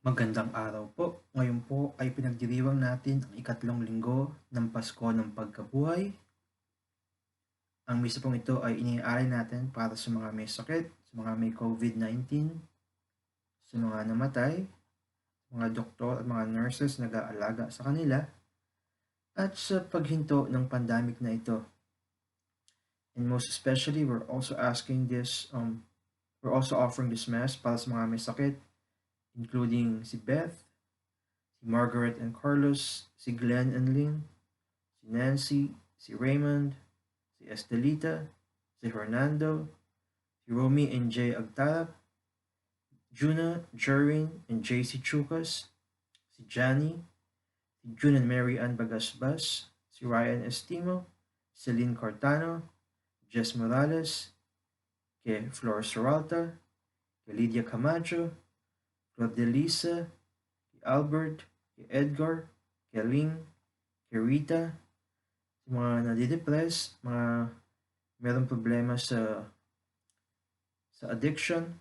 Magandang araw po. Ngayon po ay pinagdiriwang natin ang ikatlong linggo ng Pasko ng Pagkabuhay. Ang misa pong ito ay iniaalay natin para sa mga may sakit, sa mga may COVID-19, sa mga namatay, mga doktor at mga nurses na nag-aalaga sa kanila, at sa paghinto ng pandemic na ito. And most especially, we're also offering this mass para sa mga may sakit, including si Beth, si Margaret and Carlos, si Glenn and Lynn, si Nancy, si Raymond, si Estelita, si Hernando, si Romy and Jay Agtarap, Juna, Jerwin and JC Chukas, si Johnny, si June and Mary Ann Bagasbas, si Ryan Estimo, Celine Cortano, Jess Morales, kay Flor Serralta, kay Lydia Camacho, Claudia Lisa, kay Albert, kay Edgar, kay Ling, kay Rita, sa mga nadidepress, mga merong problema sa addiction,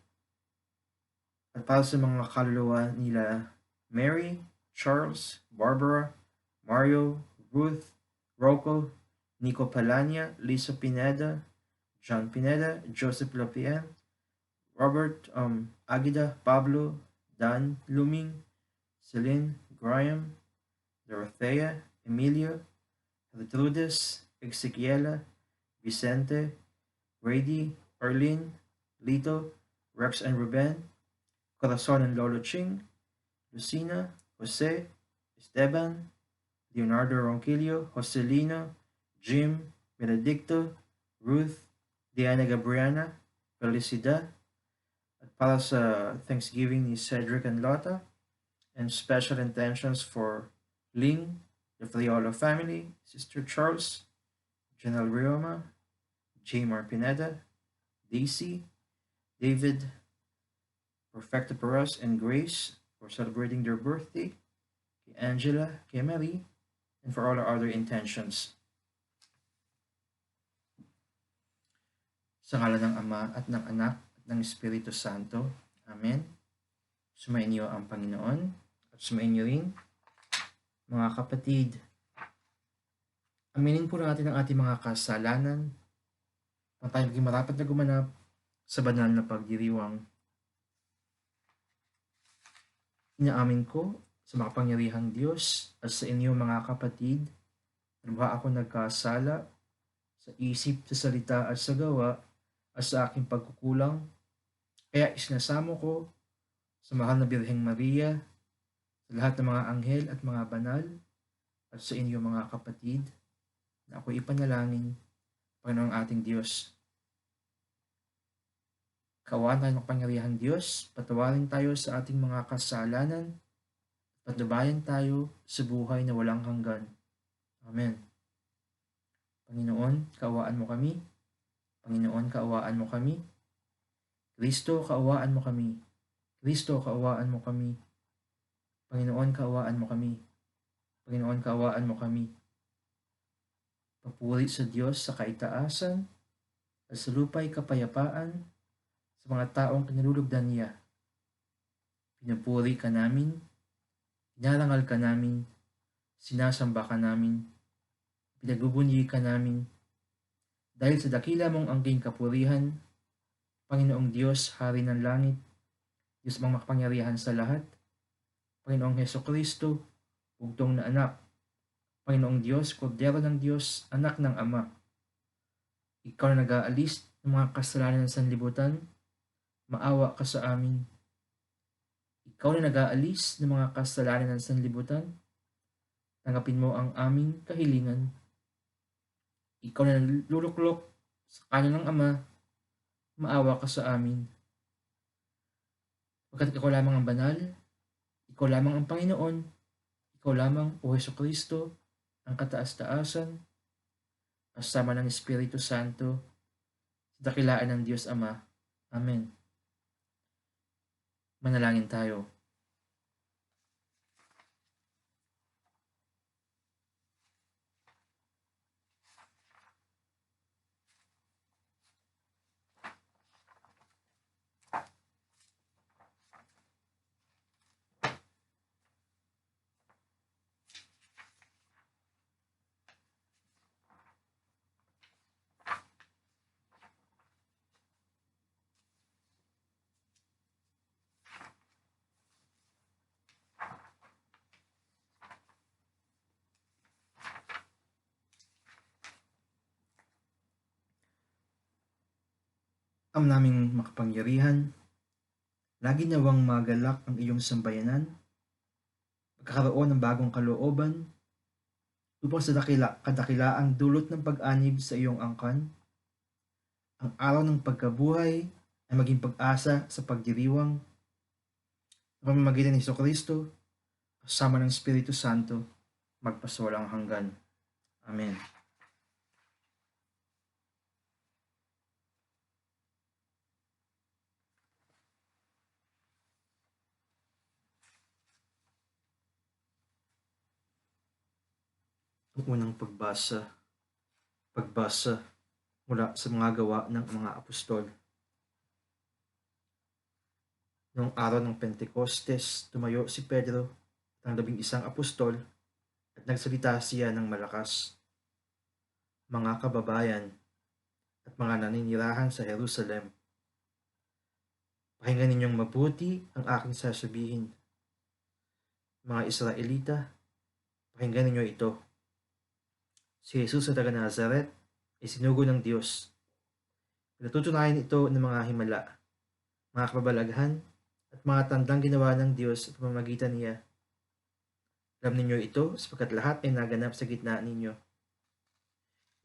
at para sa mga kaluluwa nila Mary, Charles, Barbara, Mario, Ruth, Rocco, Nico Palania, Lisa Pineda, John Pineda, Joseph Lapien, Robert Aguida, Pablo, Dan Luming, Celine, Graham, Dorothea, Emilio, Gertrudis, Ezequiela, Vicente, Brady, Arlene, Lito, Rex and Ruben, Corazon and Lolo Ching, Lucina, Jose, Esteban, Leonardo Ronquillo, Joselino, Jim, Benedicto, Ruth, Diana Gabriana, Felicidad, at para sa Thanksgiving ni Cedric and Lotta, and special intentions for Ling, the Friolo family, Sister Charles, Janelle Rioma, J. Pineda, Daisy, David, Perfecta Perez, and Grace for celebrating their birthday, kay Angela, kay Marie, and for all our other intentions. Sa ngalan ng Ama at ng Anak at ng Espiritu Santo. Amen. Sumainyo ang Panginoon at sumainyo rin, mga kapatid. Aminin po natin ang ating mga kasalanan na tayo maging marapat na gumanap sa banal na pagdiriwang. Inaamin ko sa makapangyarihang Diyos at sa inyo mga kapatid, na ba ako nagkasala sa isip, sa salita at sa gawa at sa aking pagkukulang, kaya isinasamo ko sa mahal na Birheng Maria, sa lahat ng mga anghel at mga banal, at sa inyo mga kapatid, na ako ipanalangin, Panginoong ating Diyos. Kaawaan tayo ng makapangyarihang Diyos, patawarin tayo sa ating mga kasalanan, patnubayan tayo sa buhay na walang hanggan. Amen. Panginoon, kaawaan mo kami. Panginoon, kaawaan mo kami. Kristo, kaawaan mo kami. Kristo, kaawaan mo kami. Panginoon, kaawaan mo kami. Panginoon, kaawaan mo kami. Papuri sa Diyos sa kaitaasan at sa lupa'y kapayapaan sa mga taong kinalulugdan niya. Pinupuri ka namin, pinarangal ka namin, sinasamba ka namin, pinagbubunyi ka namin, dahil sa dakila mong angking kapurihan, Panginoong Diyos, Hari ng Langit, Diyos mong makapangyarihan sa lahat, Panginoong Hesukristo, bugtong na anak, Panginoong Diyos, Kordero ng Diyos, anak ng Ama. Ikaw na nag-aalis ng mga kasalanan ng sanlibutan, maawa ka sa amin. Ikaw na nag-aalis ng mga kasalanan ng sanlibutan, tanggapin mo ang aming kahilingan. Ikaw na naluluklok sa kanan ng Ama, maawa ka sa amin. Pagkat ikaw lamang ang banal, ikaw lamang ang Panginoon, ikaw lamang, O Hesukristo, ang kataas-taasan, kasama ng Espiritu Santo, sa dakilaan ng Diyos Ama. Amen. Manalangin tayo. Am naming makapangyarihan, lagi nawang magalak ang iyong sambayanan, magkakaroon ng bagong kalooban, upang sa kadakilaang dulot ng pag-anib sa iyong angkan, ang araw ng pagkabuhay ay maging pag-asa sa pagdiriwang ng pamamagitan ni Kristo kasama ng Espiritu Santo magpasawalang hanggan. Amen. Ang unang pagbasa mula sa mga gawa ng mga apostol. Noong araw ng Pentecostes, tumayo si Pedro at ang 11 apostol at nagsalita siya ng malakas. Mga kababayan at mga naninirahan sa Jerusalem, pakinggan ninyong mabuti ang aking sasabihin. Mga Israelita, pakinggan ninyo ito. Si Jesus sa taga Nazaret ay sinugo ng Diyos. Pinatutunayan ito ng mga himala, mga kababalaghan, at mga tandang ginawa ng Diyos sa pamamagitan niya. Alam ninyo ito sapagkat lahat ay naganap sa gitna ninyo.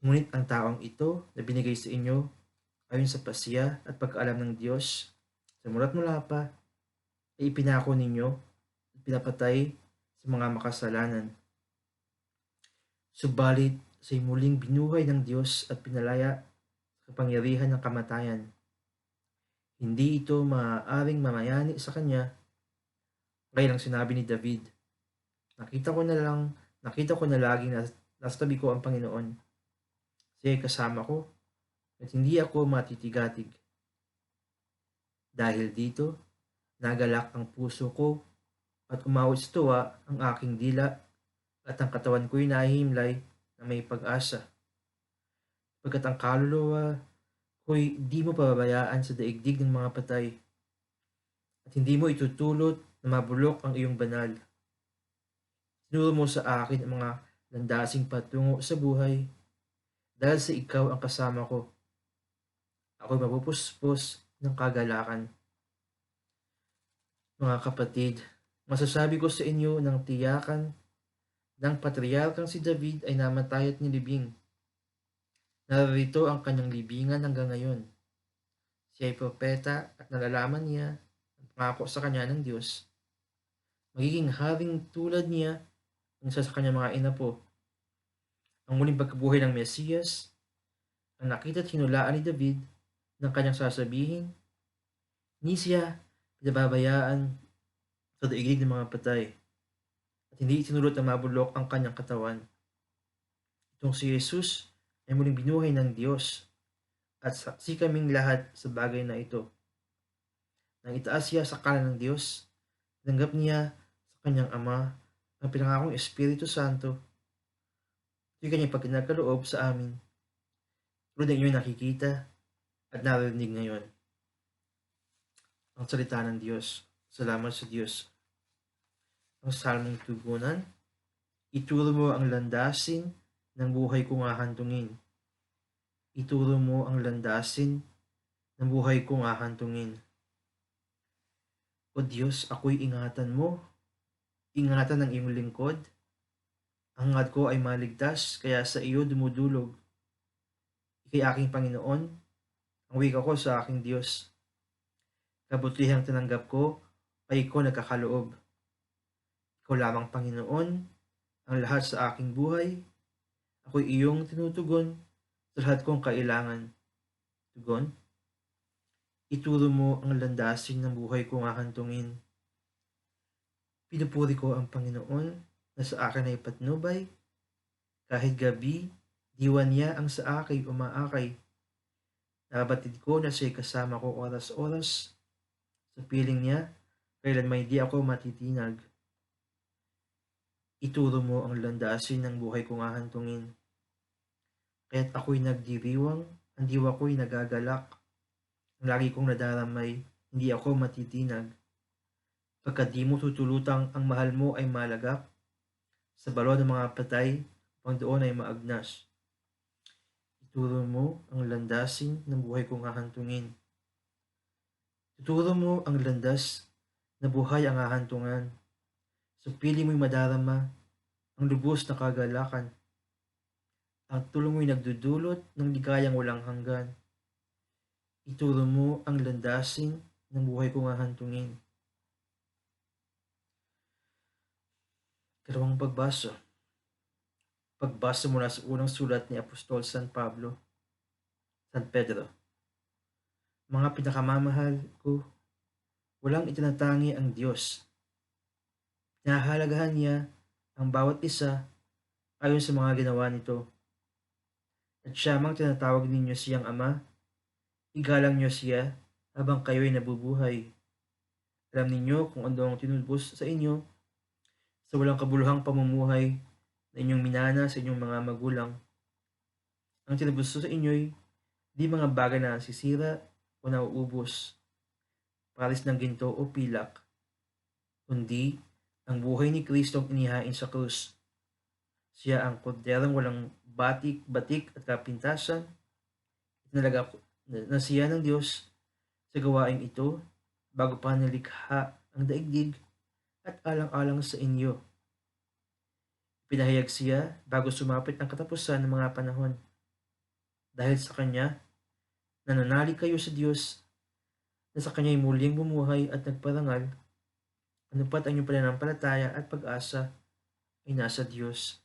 Ngunit ang taong ito na binigay sa inyo ayon sa pasya at pagkaalam ng Diyos sa mula't mula pa ay ipinako ninyo at pinapatay sa mga makasalanan. Subalit siya'y muling binuhay ng Diyos at pinalaya sa kapangyarihan ng kamatayan. Hindi ito maaaring mamayani sa kanya, gaya ng sinabi ni David, nakita ko na laging nasa tabi ko ang Panginoon. Siya'y kasama ko at hindi ako matitigatig. Dahil dito, nagalak ang puso ko at umawit sa tuwa ang aking dila at ang katawan ko'y nahihimlay na may pag-asa. Pagkat ang kaluluwa ko'y di mo pababayaan sa daigdig ng mga patay at hindi mo itutulot na mabulok ang iyong banal. Tinuro mo sa akin ang mga landasing patungo sa buhay dahil sa ikaw ang kasama ko. Ako'y mapupuspos ng kagalakan. Mga kapatid, masasabi ko sa inyo ng tiyakan ng patriarkang si David ay namatay at nilibing. Narito ang kanyang libingan hanggang ngayon. Siya ay propeta at nalalaman niya ang pangako sa kanya ng Diyos. Magiging haring tulad niya ang isa sa kanyang mga inapo. Ang muling pagkabuhay ng Mesiyas, ang nakita at hinulaan ni David ng kanyang sasabihin, hindi siya pinababayaan sa daigdig ng mga patay at hindi itinulot na mabulok ang kanyang katawan. Itong si Jesus ay muling binuhay ng Diyos at saksi kaming lahat sa bagay na ito. Nang itaas siya sa kanan ng Diyos, tinanggap niya sa kanyang Ama ang pinangakong Espiritu Santo. Ito'y kanyang pagkinagkaloob sa amin. Tulad ng inyong nakikita at narinig ngayon. Ang salita ng Diyos. Salamat sa Diyos. Ang salmong tugunan, ituro mo ang landasin ng buhay kong hahantungin. Ituro mo ang landasin ng buhay kong hahantungin. O Diyos, ako'y ingatan mo. Ingatan ng iyong lingkod. Ang hangad ko ay maligtas, kaya sa iyo dumudulog. Ika'y aking Panginoon, ang wika ko sa aking Diyos. Kabutihang tinanggap ko, ay ikaw nagkakaloob. Ikaw lamang Panginoon, ang lahat sa aking buhay. Ako'y iyong tinutugon sa lahat kong kailangan. Tugon, ituro mo ang landasin ng buhay kong hahantungin. Pinupuri ko ang Panginoon na sa akin ay patnubay. Kahit gabi, diwan niya ang sa akin umaakay. Nabatid ko na siya'y kasama ko oras-oras. Sa piling niya, kailan may di ako matitinag. Ituro mo ang landasin ng buhay kong hahantungin. Kaya't ako'y nagdiriwang, ang diwa ko'y nagagalak. Ang lagi kong nadaramay, hindi ako matitinag. Pagkat di mo tutulutang ang mahal mo ay malagap, sa balon ng mga patay, upang doon ay maagnas. Ituro mo ang landasin ng buhay kong hahantungin. Tuturo mo ang landas na buhay ang hahantungan. Sa pili mo'y madarama ang lubos na kagalakan. Ang tulong mo'y nagdudulot ng ligayang walang hanggan. Ituro mo ang landasin ng buhay kong hahantungin. Dalawang pagbasa. Pagbasa mula sa unang sulat ni Apostol San Pedro. Mga pinakamamahal ko, walang itinatangi ang Diyos. Pinahahalagahan niya ang bawat isa ayon sa mga ginawa nito. At siya mang tinatawag ninyo siyang Ama, igalang niyo siya habang kayo'y nabubuhay. Alam ninyo kung ano ang tinubos sa inyo sa walang kabuluhang pamumuhay na inyong minana sa inyong mga magulang. Ang tinubos sa inyo'y di mga bagay na nasisira o nauubos, paris ng ginto o pilak, kundi ang buhay ni Kristo ang inihain sa krus. Siya ang korderong walang batik at kapintasan. Itinalaga na siya ng Diyos sa gawaing ito bago pa nilikha ang daigdig at alang-alang sa inyo. Pinahayag siya bago sumapit ang katapusan ng mga panahon. Dahil sa Kanya, nananalig kayo sa Diyos na sa Kanya'y muling bumuhay at nagparangal, ano pa't ang inyong pananampalataya at pag-asa ay nasa Diyos.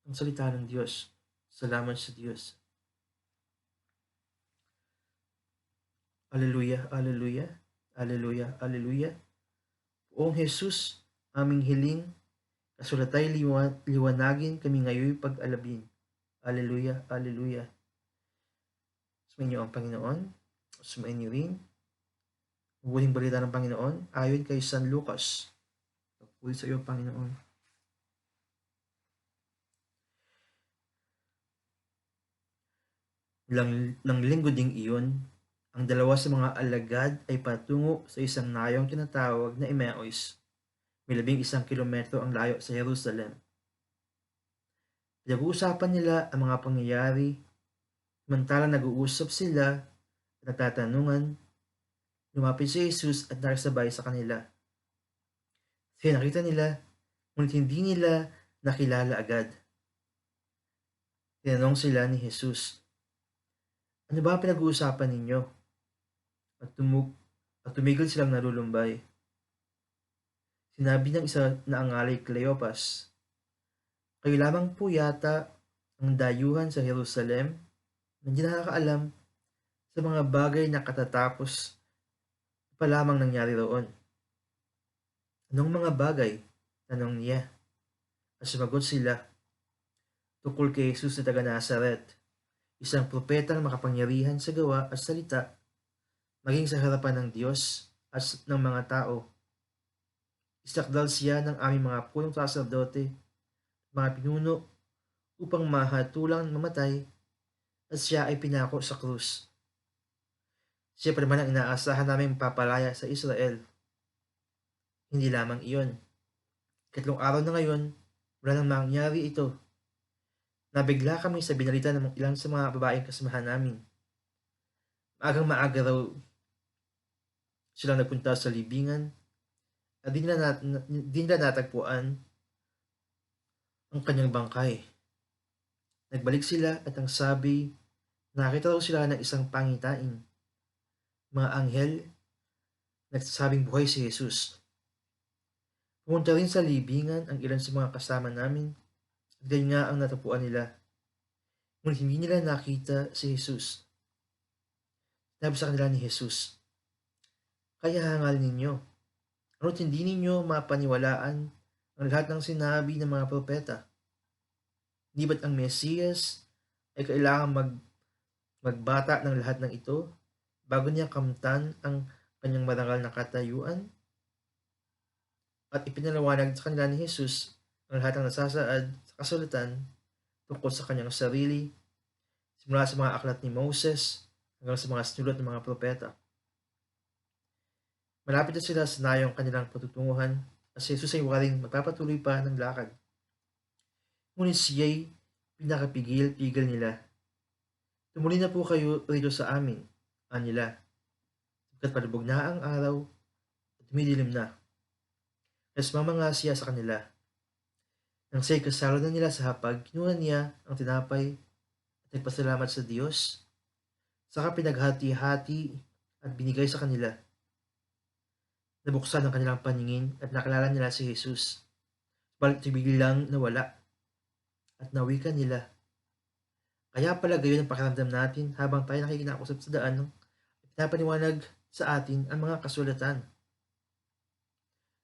Ang salita ng Diyos. Salamat sa Diyos. Aleluya, aleluya, aleluya, aleluya. Poong Jesus, aming hiling, kasulatay liwanagin kami ngayon pag-alabin. Aleluya, aleluya. Sumainyo ang Panginoon. Sumainyo rin. Huling balita ng Panginoon ayon kay San Lucas. Pagpuli sa iyo, Panginoon. Lang linggo ding iyon, ang dalawa sa mga alagad ay patungo sa isang nayong tinatawag na Emmaus. May 11 kilometro ang layo sa Jerusalem. Pinag-uusapan nila ang mga pangyayari, samantalang nag-uusap sila at nagtatanungan. Lumapit si Jesus at nakasabay sa kanila. Siya nakita nila, ngunit hindi nila nakilala agad. Tinanong sila ni Jesus, ano ba ang pinag-uusapan ninyo? At tumigil silang nalulumbay. Sinabi ng isa na angalay Cleopas, kayo lamang po yata ang dayuhan sa Jerusalem na hindi nakakaalam sa mga bagay na katatapos pa lamang nangyari roon. Anong mga bagay? Tanong niya. At sumagot sila, tungkol kay Jesus na taga Nazaret, isang propetang makapangyarihan sa gawa at salita, maging sa harapan ng Diyos at ng mga tao. Isakdal siya ng aming mga punong saserdote, mga pinuno, upang mahatulang mamatay, at siya ay pinako sa krus. Siya pa naman ang inaasahan naming papalaya sa Israel. Hindi lamang iyon. 3 araw na ngayon, wala nang mangyari ito. Nabigla kami sa binalita ng ilang sa mga babaeng kasamahan namin. Maagang-maaga raw silang nagpunta sa libingan at di nila natagpuan ang kanyang bangkay. Nagbalik sila at ang sabi, nakita raw sila ng isang pangitain. Mga anghel, nagsasabing buhay si Jesus. Pumunta rin sa libingan ang ilan sa mga kasama namin at ganyan nga ang natagpuan nila. Ngunit hindi nila nakita si Jesus. Sinabi sa kanila ni Jesus, kaya hangal ninyo. Ano't hindi ninyo mapaniwalaan ang lahat ng sinabi ng mga propeta? Di ba't ang Mesiyas ay kailangan magbata ng lahat ng ito bago niya kamtan ang kanyang marangal na katayuan? At ipinaliwanag sa kanila ni Jesus ang lahat ng nasasaad sa kasulatan tungkol sa kanyang sarili, simula sa mga aklat ni Moses hanggang sa mga sinulat ng mga propeta. Malapit na sila sa nayong kanilang patutunguhan at si Jesus ay waring magpapatuloy pa ng lakad. Ngunit siya'y pinakapigil-pigil nila. Tumuli na po kayo rito sa amin, anila. Pagkat palubog na ang araw at dumidilim na. Tapos mamanga siya sa kanila. Nang siya'y kasalo na nila sa hapag, kinuha niya ang tinapay at nagpasalamat sa Diyos. Saka pinaghati-hati at binigay sa kanila. Nabuksan ang kanilang paningin at nakilala nila si Jesus. Balit biglang nawala at nawikan nila. Kaya pala gayon ang pakiramdam natin habang tayo nakikinakusap sa daan at pinapaniwanag sa atin ang mga kasulatan.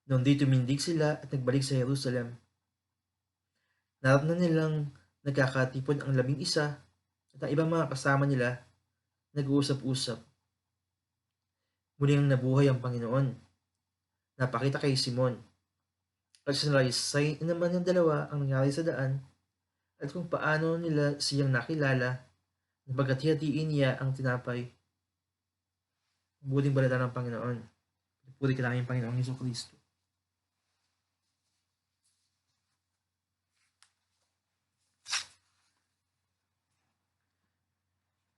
Noong di tumindig sila at nagbalik sa Jerusalem, naramdaman nilang nagkakatipon ang 11 at ang ibang mga kasama nila nag-uusap-usap. Muling nabuhay ang Panginoon. Napakita kay Simon. At sinalaysay naman ng dalawa ang nangyari sa daan at kung paano nila siyang nakilala na pagkatihatiin niya ang tinapay. Buting balita ng Panginoon. Puri ka namin Panginoong Jesucristo.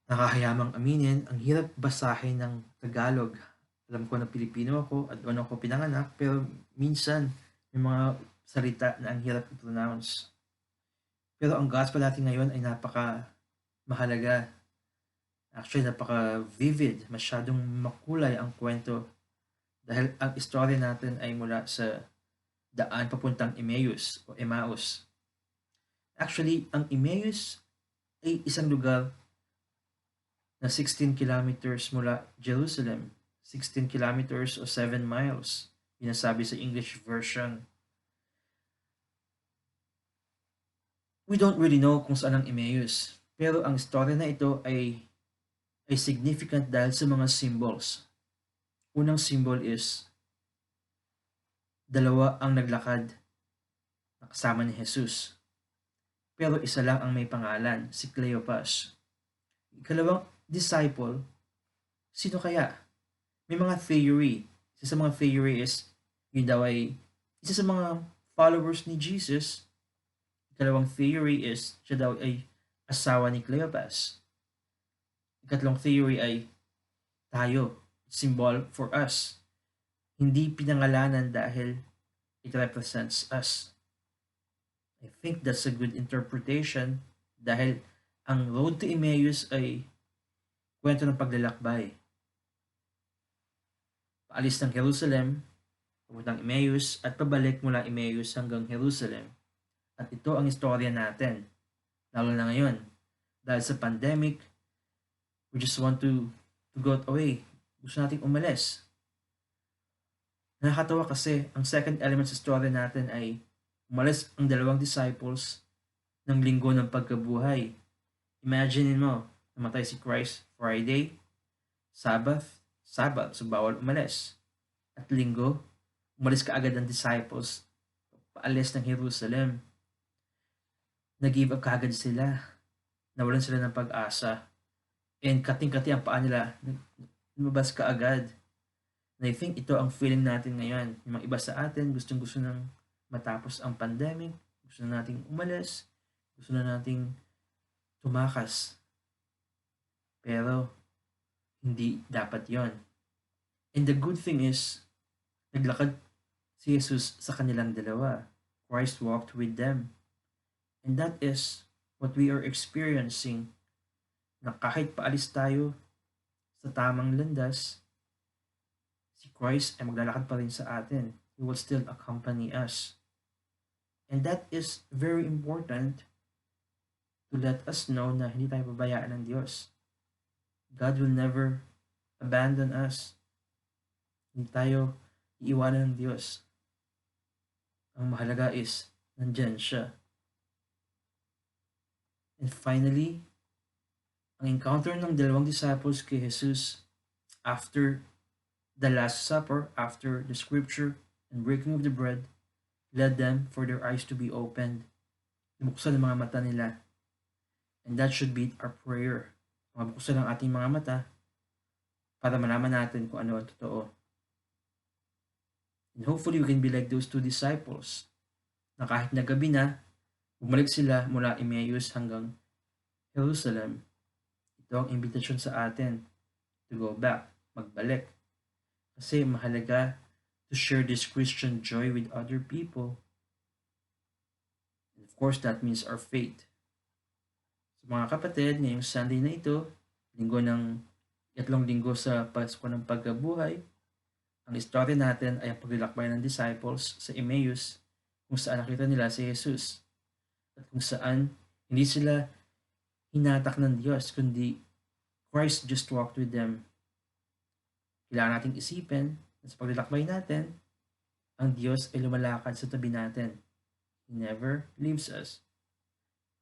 Nakakayamang aminin, ang hirap basahin ng Tagalog. Alam ko na Pilipino ako at doon ako pinanganak, pero minsan may mga salita na ang hirap i-pronounce. Pero ang gospel natin ngayon ay napaka mahalaga. Actually, napaka vivid, masyadong makulay ang kwento dahil ang istorya natin ay mula sa daan papuntang Emmaus o Emmaus. Actually, ang Emmaus ay isang lugar na 16 kilometers mula Jerusalem. 16 kilometers o 7 miles. Pinasabi sa English version. We don't really know kung saan ang Emmaus. Pero ang story na ito ay significant dahil sa mga symbols. Unang symbol is dalawa ang naglakad na kasama ni Jesus. Pero isa lang ang may pangalan, si Cleopas. Ikalawang disciple, sino kaya? May mga theory. Isa sa mga theory is, yun daw ay isa sa mga followers ni Jesus. Ikalawang theory is, siya daw ay asawa ni Cleopas. Ikatlong theory ay, tayo, symbol for us. Hindi pinangalanan dahil it represents us. I think that's a good interpretation dahil ang road to Emmaus ay kwento ng paglalakbay. Paalis ng Jerusalem, papuntang Emmaus at pabalik mula Emmaus hanggang Jerusalem. At ito ang istorya natin, lalo na ngayon. Dahil sa pandemic, we just want to go away. Gusto nating umalis. Nakakatawa kasi ang second element sa story natin ay umalis ang dalawang disciples ng linggo ng pagkabuhay. Imagine mo, namatay si Christ Friday, Sabbath, so bawal umalis. At linggo, umalis ka agad ang disciples, paalis ng Jerusalem. Nag-give up kaagad sila. Nawalan sila ng pag-asa. And kating-kati ang paa nila, lumabas ka agad. And I think ito ang feeling natin ngayon. Yung mga iba sa atin, gustong-gusto nang matapos ang pandemic, gusto na nating umalis, gusto na nating tumakas. Pero, hindi dapat yon. And the good thing is, naglakad si Jesus sa kanilang dalawa. Christ walked with them. And that is what we are experiencing, na kahit paalis tayo sa tamang landas, si Christ ay maglalakad pa rin sa atin. He will still accompany us. And that is very important to let us know na hindi tayo pabayaan ng Diyos. God will never abandon us. Hindi tayo iiwanan ng Diyos. Ang mahalaga is, nandyan siya. And finally, ang encounter ng dalawang disciples kay Jesus after the Last Supper, after the scripture and breaking of the bread, led them for their eyes to be opened. Nabuksan ang mga mata nila. And that should be our prayer. Mabuksan ang ating mga mata para malaman natin kung ano ang totoo. And hopefully we can be like those two disciples na kahit na gabi na, bumalik sila mula Emmaus hanggang Jerusalem. Ito ang invitation sa atin to go back, magbalik, Kasi mahalaga to share this Christian joy with other people. And of course, that means our faith. So mga kapatid, ngayong Sunday na ito, linggo ng ikatlong linggo sa Pasko ng Pagkabuhay, ang istorya natin ay ang paglalakbay ng disciples sa Emmaus kung saan nakita nila si Jesus at kung saan hindi sila hinatak ng Diyos kundi Christ just walked with them. Kailangan nating isipin na sa paglalakbay natin, ang Diyos ay lumalakad sa tabi natin. He never leaves us.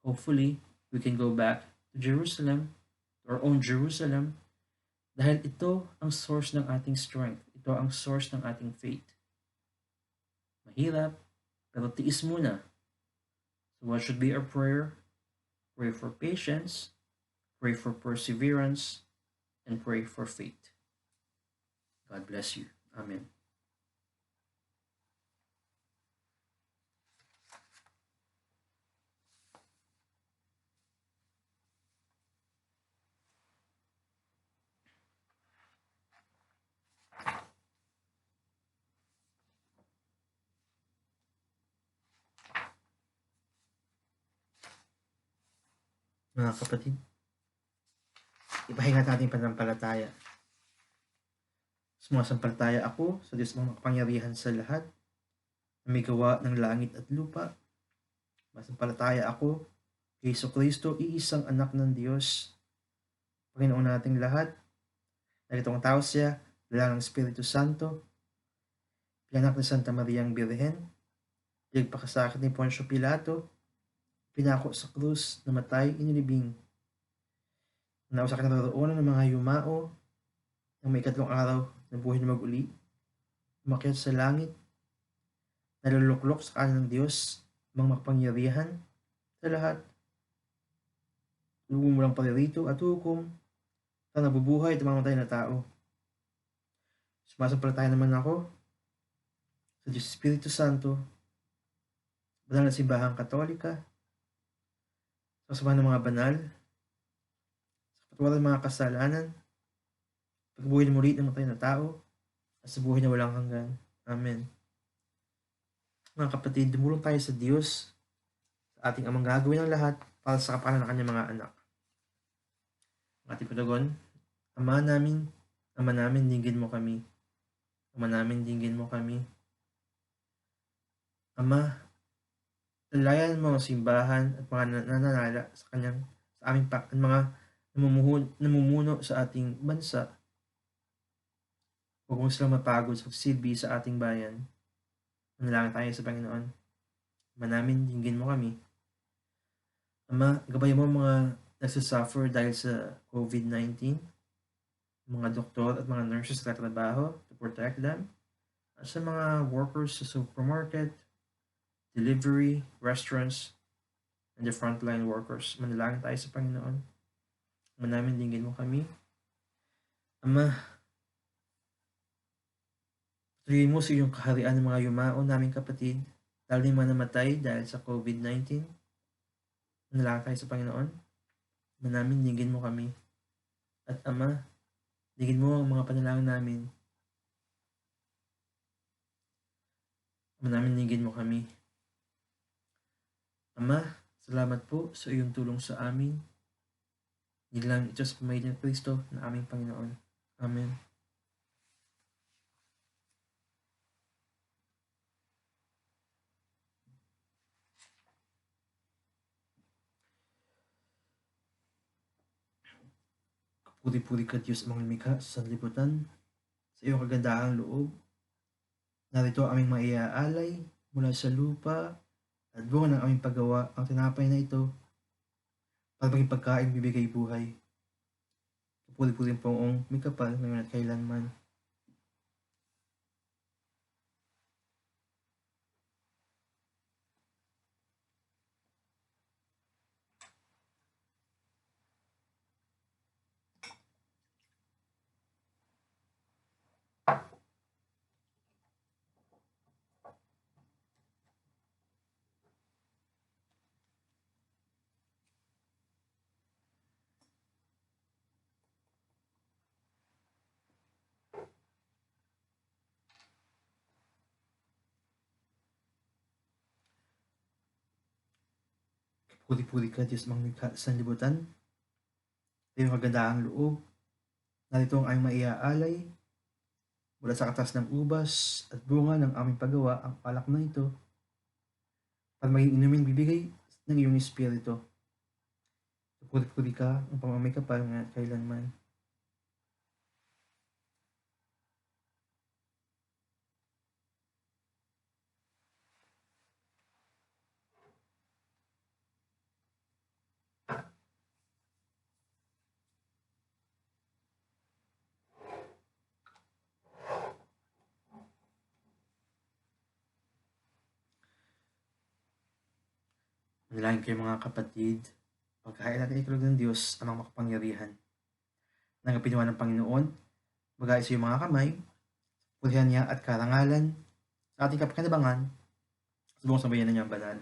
Hopefully, we can go back to Jerusalem, to our own Jerusalem, dahil ito ang source ng ating strength. Ito ang source ng ating faith. Mahirap, pero tiis muna. So what should be our prayer? Pray for patience, pray for perseverance, and pray for faith. God bless you. Amen. Mga kapatid, ipahinga natin pananampalataya. Sumasampalataya ako sa Diyos ng makapangyarihan sa lahat, na may gawa ng langit at lupa. Sumasampalataya ako kay Jesucristo, iisang anak ng Diyos, Panginoon nating lahat. Nalitong tao siya, dala ng Espiritu Santo, pianak ni Santa Maria ang Birhen, pinagpakasakit ni Poncio Pilato, pinako sa krus, namatay, inilibing. Nausa ka naroroonan ng mga yumao, ng may ikatlong araw na buhay na mag-uli, umakyat sa langit, naluluklok sa kanan ng Diyos, mga makapangyarihan sa lahat. Lugong mo lang paririto at hukom, sa nabubuhay at mamatay na tao. Sumasampalataya naman ako sa Diyos Espiritu Santo, banal na simbahang Katolika, sa kasabahan ng mga banal, sa patawaran ng mga kasalanan, pagbuhay na muli ng matay na tao, at sa buhay na walang hanggan. Amen. Mga kapatid, dumulong tayo sa Diyos, sa ating amang gagawin ng lahat para sa kapalan ng kanyang mga anak. Ang ating panagon, Ama namin, dinggin mo kami. Ama namin, dinggin mo kami. Ama, lalayan mo ang simbahan at mga nananala sa aming mga namumuno sa ating bansa. Huwag mo silang mapagod sa pagsilbi sa ating bayan. Manalangin tayo sa Panginoon. Ama namin, dinggin mo kami. Ama, gabay mo mga nagsasuffer dahil sa COVID-19, mga doktor at mga nurses na trabaho to protect them, at sa mga workers sa supermarket, delivery, restaurants, and the frontline workers. Manalangin tayo sa Panginoon. Ama namin, dinggin mo kami. Ama, patuloy mo sa iyong kaharian ng mga yumao naming kapatid, lalo na mga namatay dahil sa COVID-19. Manalangin tayo sa Panginoon. Ama namin, dinggin mo kami. At Ama, dinggin mo ang mga panalangin namin. Ama namin, dinggin mo kami. Ama, salamat po sa iyong tulong sa amin. Nilang ito sa pamagitan ng Kristo na aming Panginoon. Amen. Puri-puri ka Diyos amang lumikha sa sanlibutan, sa iyong kagandahang loob. Narito aming maiaalay mula sa lupa at buwan ng aming paggawa ang tinapay na ito para maging pagkain bibigay buhay. Puri-puri ang Poong may kapal ngayon at kailanman. Puri-puri ka, Diyos manglikha sa sanlibutan. Iyong kagandahang loob, narito ang aming maiaalay mula sa katas ng ubas at bunga ng aming paggawa ang alak na ito para maging inumin bibigay ng iyong Espiritu. Puri-puri ka ang pamamay kapal ngayon at kailanman. Manalangin kayo mga kapatid, pagkain natin ikulog ng Diyos amang makapangyarihan. Nang pinuha ng Panginoon, bagay sa iyong mga kamay, pulihan niya at karangalan sa ating kapakinabangan sa buong sambayanan niyang banal.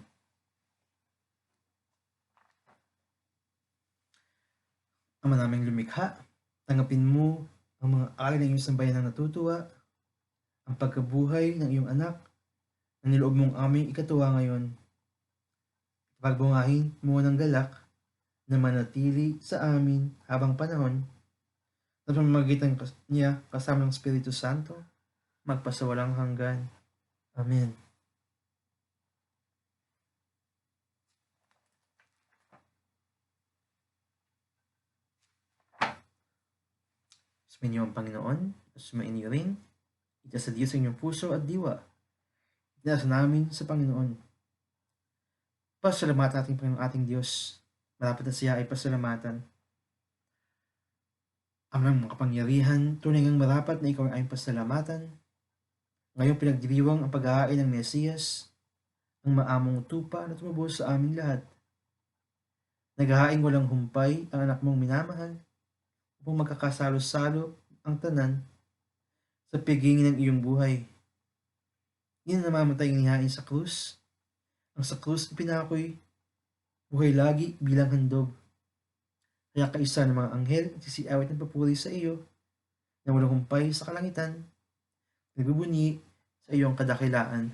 Ama naming lumikha, tanggapin mo ang mga alay ng iyong sambayan na natutuwa, ang pagkabuhay ng iyong anak, na niloob mong aming ikatuwa ngayon. Pagbungahin mo ng galak na manatili sa amin habang panahon na pamamagitan niya kasama ng Espiritu Santo, magpasawalang hanggan. Amen. Sumainyo ang Panginoon, sumainyo rin. Ita sa Diyos ang inyong puso at diwa. Inasa namin sa Panginoon. Pasalamatan natin Panginoon ating Diyos. Marapat na siya ay pasalamatan. Amang makapangyarihan, tunay ngang marapat na ikaw ay aming pasalamatan. Ngayong pinagdiriwang ang pag-aain ng Mesiyas, ang maamong tupa na tumubos sa aming lahat. Naghahaing walang humpay ang anak mong minamahal upang magkakasalo-salo ang tanan sa pigingin ng iyong buhay. Yun ang namamatay inihain sa krus. Ang sa krus ipinakoy, buhay lagi bilang handog. Kaya kaisa ng mga anghel sisiawit ng papuri sa iyo na walang humpay sa kalangitan, nagbubunyi sa iyong kadakilaan.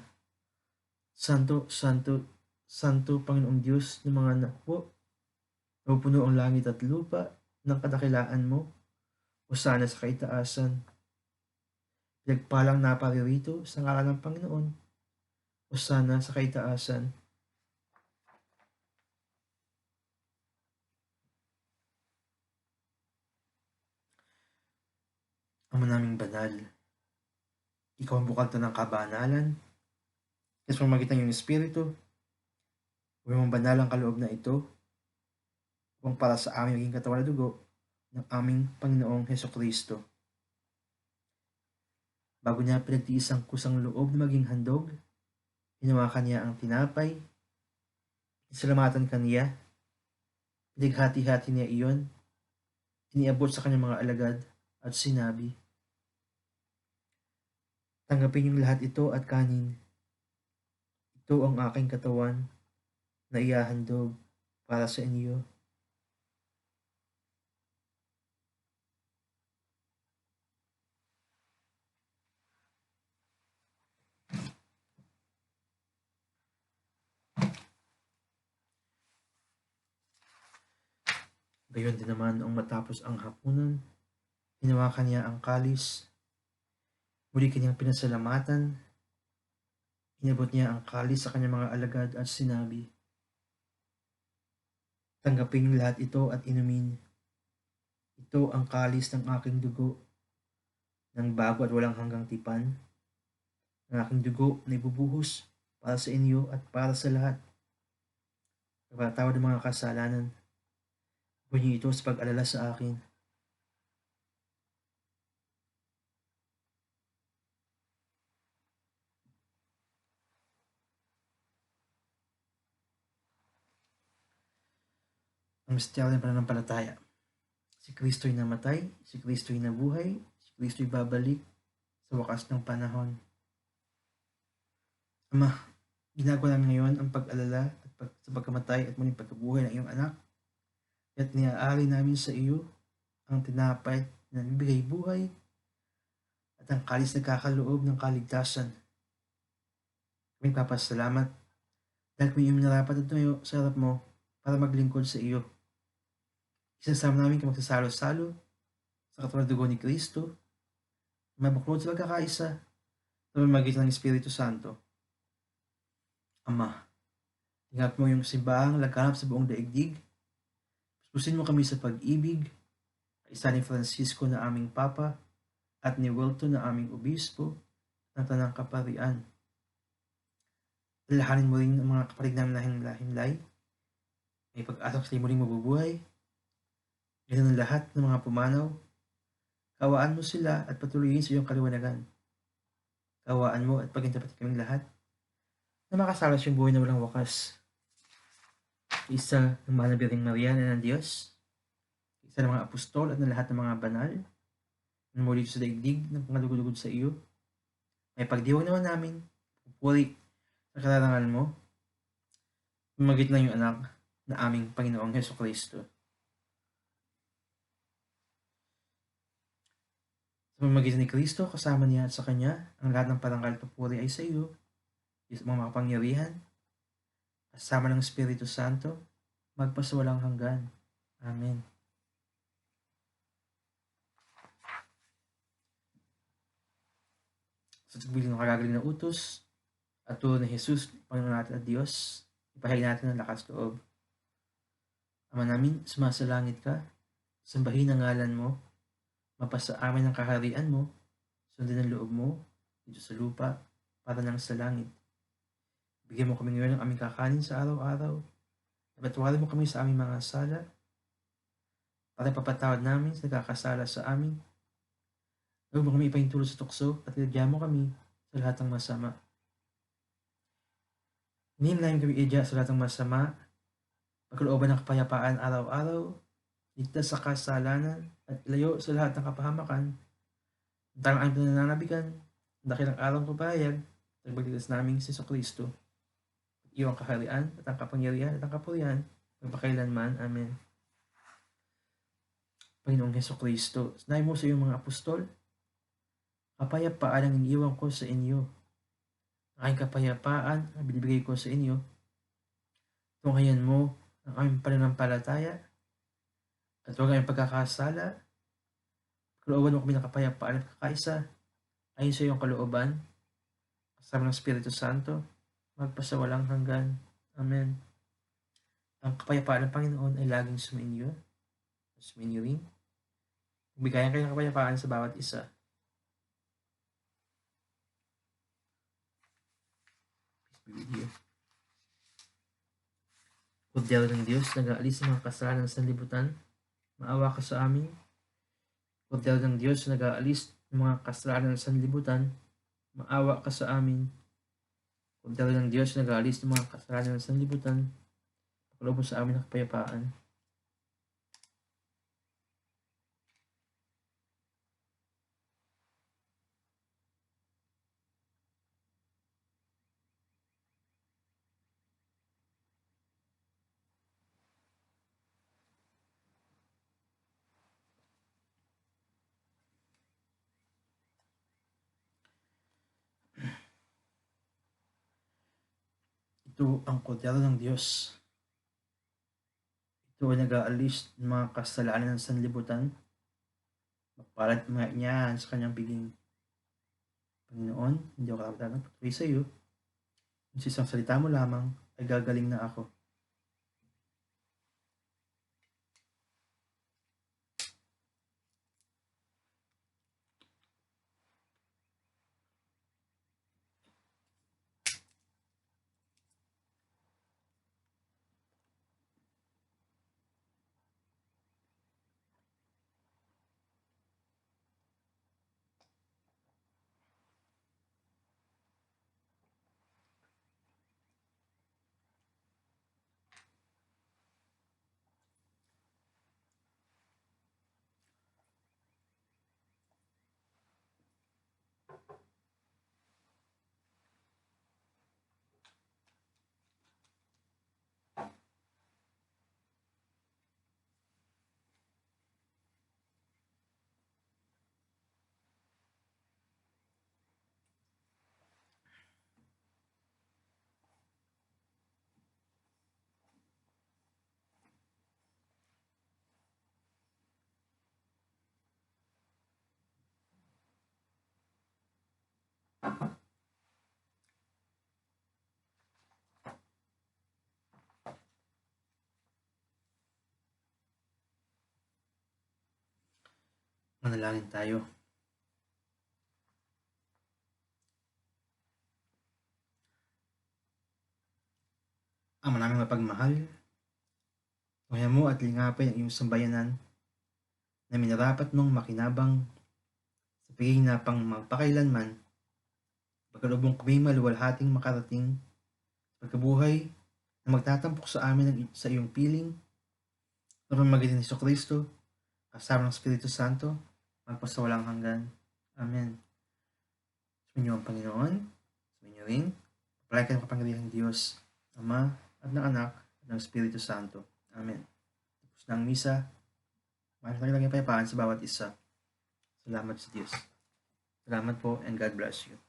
Santo, Santo, Santo, Panginoong Diyos ng mga napo, napupuno ang langit at lupa ng kadakilaan mo, o sana sa kaitaasan. Pinagpalang naparirito sa ngalan ng Panginoon, o sana sa kaitaasan. Ama naming banal, ikaw ang bukal ng kabanalan, kasi pamagitan yung Espiritu, huwag mong banal ang kaloob na ito, upang para sa aming maging katawan na dugo ng aming Panginoong Hesukristo. Bago niya pinagtiis ang kusang loob na maging handog, hinawakan niya ang tinapay, isalamatan kaniya, pinaghati-hati niya iyon, iniabot sa kanyang mga alagad, at sinabi, tanggapin yung lahat ito at kanin. Ito ang aking katawan na ihahandog para sa inyo. Gayon din naman ang matapos ang hapunan, hinawakan niya ang kalis, muli kanyang pinasalamatan, inabot niya ang kalis sa kanyang mga alagad at sinabi, tanggapin lahat ito at inumin. Ito ang kalis ng aking dugo, ng bago at walang hanggang tipan, ng aking dugo na ibubuhos para sa inyo at para sa lahat. Pagpatawad ng mga kasalanan, gawin niyo ito sa pag-alala sa akin. Ang misteryo ng pananampalataya. Si Kristo'y namatay, si Kristo'y nabuhay, si Kristo'y babalik sa wakas ng panahon. Ama, ginagawa namin ngayon ang pag-alala at sa pagkamatay at muling pagkabuhay ng iyong anak. At niaari namin sa iyo ang tinapay na nagbibigay buhay at ang kalis na kakaloob ng kaligtasan. Kaming papasalamat dahil kami yung minarapat at tumayo sa harap mo para maglingkod sa iyo. Isasama namin kang magsasalo-salo sa katawan at dugo ni Kristo, mabuklod sa pagkakaisa sa pamamagitan ng Espiritu Santo. Ama, tingap mo yung simbahang laganap sa buong daigdig. Puspusin mo kami sa pag-ibig, kaisa ni Francisco na aming Papa at ni Wilton na aming Obispo ng Tanang Kaparian. Alalahanin mo rin ang mga kapatid namin na himlay, may pag-asang sila muling mabubuhay. Ganun ang lahat ng mga pumanaw. Kawaan mo sila at patuloyin sa iyong kaliwanagan. Kawaan mo at pagintapat kaming lahat na makasalas yung buhay na walang wakas. Isa ng mahal na Birheng Maria na ng Diyos, isa ng mga apostol at ng lahat ng mga banal na muli sa daigdig ng pangalugod-lugod sa iyo. May pagdiwang naman namin, pupuri sa kararangal mo, pamagit ng iyong anak na aming Panginoong Hesukristo. Sa pamamagitan ni Kristo, kasama niya at sa Kanya, ang lahat ng parangal at papuri ay sa iyo, Diyos mga makapangyarihan, kasama ng Espiritu Santo, magpasawalang hanggan. Amen. Sa tagbiling ng karagaling na utos, at tulad ni Jesus, Panginoon natin at Diyos, ipahayag natin ang lakas loob. Ama namin, sumasalangit ka, sambahin ang ngalan mo, mapasa amin ang kaharian mo, sundin ang loob mo, dito sa lupa, para nang sa langit. Bigyan mo kami ngayon ng aming kakanin sa araw-araw, at patawarin mo kami sa aming mga sala, para papatawad namin sa nagkakasala sa amin. Huwag mo kami ipahintulot sa tukso, at ilagyan mo kami sa lahat ng masama. Hinihin namin kami idya sa lahat ng masama, pagkalooban ng kapayapaan araw-araw, ligtas sa kasalanan, at ilayo sa lahat ng kapahamakan. Darang ang pinananabigan, dakilang araw ng papayag, at magligtas namin si Kristo. At iyong kaharian, at ang kapangyarihan, at ang kapurihan, magpakailanman. Amen. Panginoong Kristo, sinabi mo sa iyong mga apostol, kapayapaan ang iniiwan ko sa inyo. Ang aking kapayapaan ang binibigay ko sa inyo. Tunghayan mo ang aming pananampalataya at huwag ang pagkakasala. Kalooban mo kami ng kapayapaan at kakaisa ayon sa iyong kalooban, kasama ng Espiritu Santo, magpasawalang hanggan. Amen. Ang kapayapaan ng Panginoon ay laging sumainyo. Sumainyo rin. Bigayan kayo ng kapayapaan sa bawat isa. Video. Kordero ng Diyos, nag-aalis ng mga kasalanan sa sanlibutan, maawa ka sa amin. Kordero ng Diyos, nag-aalis ng mga kasalanan sa sanlibutan, maawa ka sa amin. Kordero ng Diyos, nag-aalis ng mga kasalanan sa sanlibutan, pakaloob mo sa amin ng kapayapaan. Ito ang kordero ng Diyos. Ito ay nag-aalis ng mga kasalanan ng sanlibutan. Magpalad mga niyan sa kanyang piging. Panginoon, hindi ako kapatagan patuloy sa iyo. Kung sa isang salita mo lamang, ay gagaling na ako. Manalangin tayo. Ama naming mapagmahal, tuhayan mo at lingapin ang iyong sambayanan na minarapat mong makinabang sa piging na pang magpakailanman, pagkalubong kami maluwalhating makarating, pagkabuhay na magtatampok sa amin sa iyong piling, na pamamagitan ni Jesucristo, kasama ng Espiritu Santo, magpasawalang hanggan. Amen. Sumainyo ang Panginoon, sumainyo rin, palagi ng kapangyarihang Diyos, Ama, at ng Anak, at ng Espiritu Santo. Amen. Tapos na ang misa, maraming payapaan sa bawat isa. Salamat sa Diyos. Salamat po and God bless you.